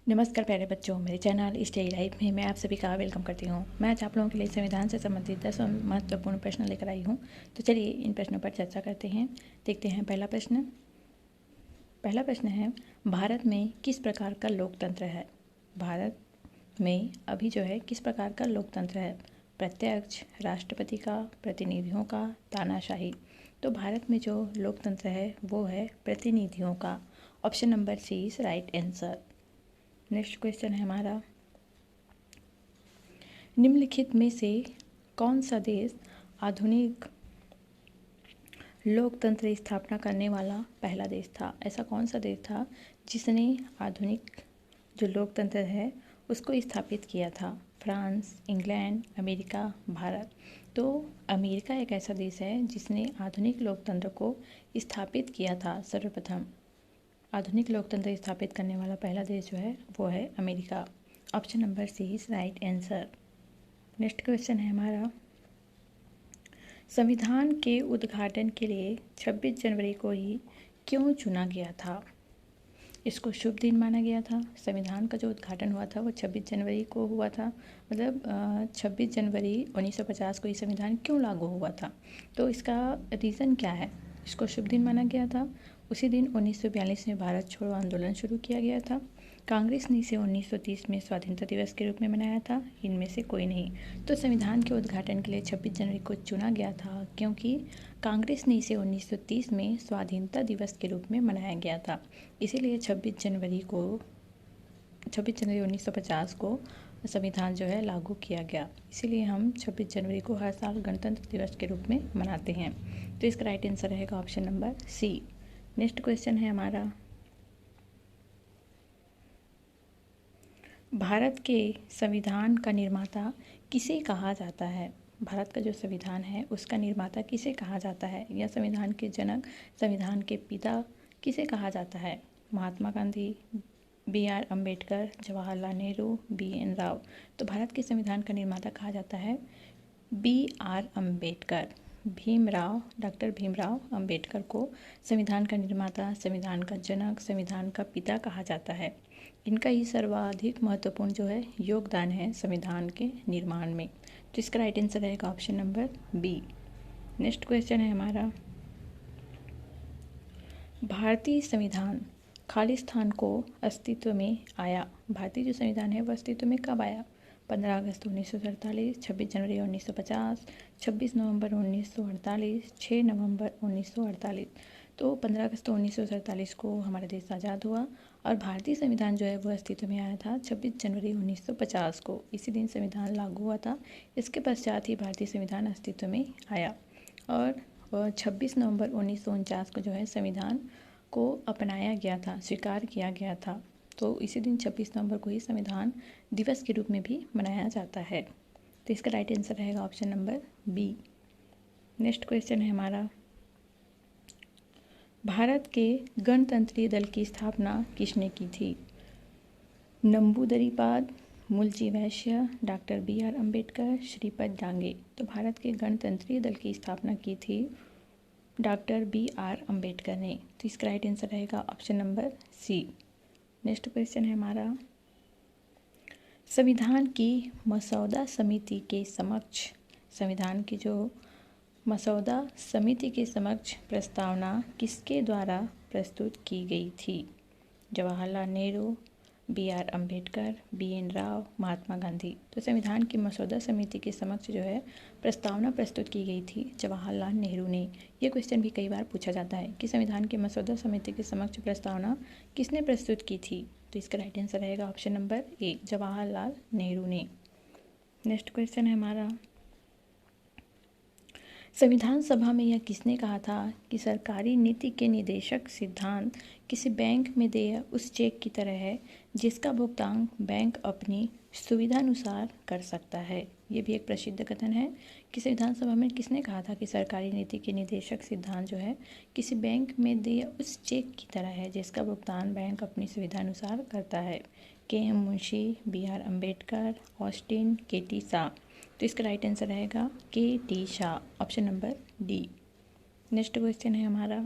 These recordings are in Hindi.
नमस्कार प्यारे बच्चों, मेरे चैनल स्टडी लाइफ में मैं आप सभी का वेलकम करती हूँ। मैं आज आप लोगों के लिए संविधान से संबंधित 10 महत्वपूर्ण प्रश्न लेकर आई हूँ। तो चलिए इन प्रश्नों पर चर्चा करते हैं। देखते हैं पहला प्रश्न है, भारत में किस प्रकार का लोकतंत्र है? भारत में अभी जो है किस प्रकार का लोकतंत्र है? प्रत्यक्ष, राष्ट्रपति का, प्रतिनिधियों का, तानाशाही। तो भारत में जो लोकतंत्र है वो है प्रतिनिधियों का। Option number C is right answer. Next question है हमारा, निम्नलिखित में से कौन सा देश आधुनिक लोकतंत्र स्थापना करने वाला पहला देश था? ऐसा कौन सा देश था जिसने आधुनिक जो लोकतंत्र है उसको स्थापित किया था? France, England, America, Bharat. तो अमेरिका एक ऐसा देश है जिसने आधुनिक लोकतंत्र को स्थापित किया था। सर्वप्रथम आधुनिक लोकतंत्र स्थापित करने वाला पहला देश जो है वो है America. Option number C is right answer. Next question है हमारा, संविधान के उद्घाटन के लिए 26 जनवरी को ही क्यों चुना गया था? इसको शुभ दिन माना गया था। संविधान का जो उद्घाटन हुआ था वो 26 जनवरी को हुआ था। मतलब 26 जनवरी 1950 को ये संविधान क्यों लागू हुआ था? तो इसका रीज़न क्या है? इसको शुभ दिन माना गया था। उसी दिन 1942 में भारत छोड़ो आंदोलन शुरू किया गया था। कांग्रेस ने इसे 1930 में स्वाधीनता दिवस के रूप में मनाया था। इनमें से कोई नहीं। तो संविधान के उद्घाटन के लिए 26 जनवरी को चुना गया था क्योंकि कांग्रेस ने इसे 1930 में स्वाधीनता दिवस के रूप में मनाया गया था। इसीलिए 26 जनवरी 1950 को संविधान जो है लागू किया गया। इसीलिए हम 26 जनवरी को हर साल गणतंत्र दिवस के रूप में मनाते हैं। तो इसका राइट आंसर रहेगा option number C. Next question है हमारा, भारत के संविधान का निर्माता किसे कहा जाता है? भारत का जो संविधान है उसका निर्माता किसे कहा जाता है, या संविधान के जनक, संविधान के पिता किसे कहा जाता है? महात्मा गांधी, B.R. अम्बेडकर, जवाहरलाल नेहरू, B.N. राव। तो भारत के संविधान का निर्माता कहा जाता है B.R. अम्बेडकर। डॉक्टर भीमराव अम्बेडकर को संविधान का निर्माता, संविधान का जनक, संविधान का पिता कहा जाता है। इनका ही सर्वाधिक महत्वपूर्ण जो है योगदान है संविधान के निर्माण में। तो इसका राइट आंसर रहेगा option number B. Next question है हमारा, भारतीय संविधान खालिस्तान को अस्तित्व में आया? भारतीय जो संविधान है वो अस्तित्व में कब आया? 15 अगस्त 1947, 26 जनवरी 1950, 26 नवंबर 1948, 6 नवंबर 1948। तो 15 अगस्त 1947 को हमारा देश आज़ाद हुआ और भारतीय संविधान जो है वो अस्तित्व में आया था 26 जनवरी 1950 को। इसी दिन संविधान लागू हुआ था। इसके पश्चात ही भारतीय संविधान अस्तित्व में आया और 26 नवंबर 1949 को जो है संविधान को अपनाया गया था, स्वीकार किया गया था। तो इसी दिन 26 नवंबर को ही संविधान दिवस के रूप में भी मनाया जाता है। तो इसका राइट आंसर रहेगा option number B. Next question है हमारा, भारत के गणतंत्रीय दल की स्थापना किसने की थी? नंबूदरीपाद, मुलजी वैश्य, डॉक्टर B.R. अम्बेडकर, श्रीपद डांगे। तो भारत के गणतंत्रीय दल की स्थापना की थी डॉक्टर B.R. अम्बेडकर ने। तो इसका राइट आंसर रहेगा option number C. Next question है हमारा, संविधान की मसौदा समिति के समक्ष, संविधान की जो मसौदा समिति के समक्ष प्रस्तावना किसके द्वारा प्रस्तुत की गई थी? जवाहरलाल नेहरू, B.R. अम्बेडकर, B.N. राव, महात्मा गांधी। तो संविधान की मसौदा समिति के समक्ष जो है प्रस्तावना प्रस्तुत की गई थी जवाहरलाल नेहरू ने। ये क्वेश्चन भी कई बार पूछा जाता है कि संविधान की मसौदा समिति के समक्ष प्रस्तावना किसने प्रस्तुत की थी? तो इसका राइट आंसर रहेगा option number A, Jawaharlal Nehru ने। नेक्स्ट क्वेश्चन है हमारा, संविधान सभा में यह किसने कहा था कि सरकारी नीति के निदेशक सिद्धांत किसी बैंक में देय उस चेक की तरह है जिसका भुगतान बैंक अपनी सुविधानुसार कर सकता है? ये भी एक प्रसिद्ध कथन है कि संविधान सभा में किसने कहा था कि सरकारी नीति के निदेशक सिद्धांत जो है किसी बैंक में देय उस चेक की तरह है जिसका भुगतान बैंक अपनी सुविधानुसार करता है? K.M. Munshi, B.R. Ambedkar, Austin, K.T. Shah. तो इसका राइट आंसर रहेगा K.T. Shah, option number D. Next question है हमारा,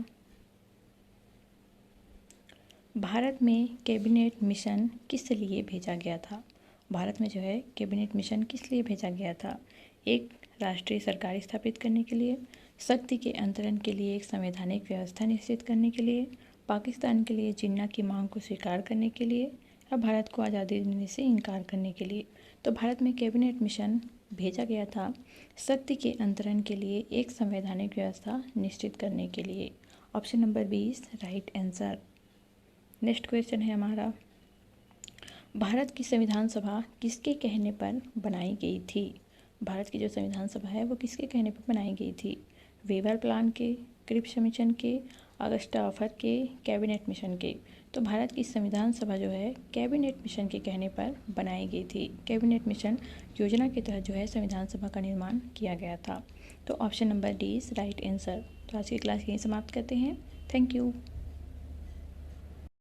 भारत में कैबिनेट मिशन किस लिए भेजा गया था? भारत में जो है कैबिनेट मिशन किस लिए भेजा गया था? एक राष्ट्रीय सरकार स्थापित करने के लिए, शक्ति के अंतरण के लिए एक संवैधानिक व्यवस्था निश्चित करने के लिए, पाकिस्तान के लिए जिन्ना की मांग को स्वीकार करने के लिए या भारत को आज़ादी देने से इनकार करने के लिए। तो भारत में कैबिनेट मिशन भेजा गया था शक्ति के अंतरण के लिए एक संवैधानिक व्यवस्था निश्चित करने के लिए। Option number 20 right answer. Next question है हमारा, भारत की संविधान सभा किसके कहने पर बनाई गई थी? भारत की जो संविधान सभा है वो किसके कहने पर बनाई गई थी? वेबर प्लान के, क्रिप्स मिशन के, अगस्टा ऑफर के, कैबिनेट मिशन के। तो भारत की संविधान सभा जो है कैबिनेट मिशन के कहने पर बनाई गई थी। कैबिनेट मिशन योजना के तहत जो है संविधान सभा का निर्माण किया गया था। तो option number D is right answer. तो आज की क्लास यहीं समाप्त करते हैं। Thank you.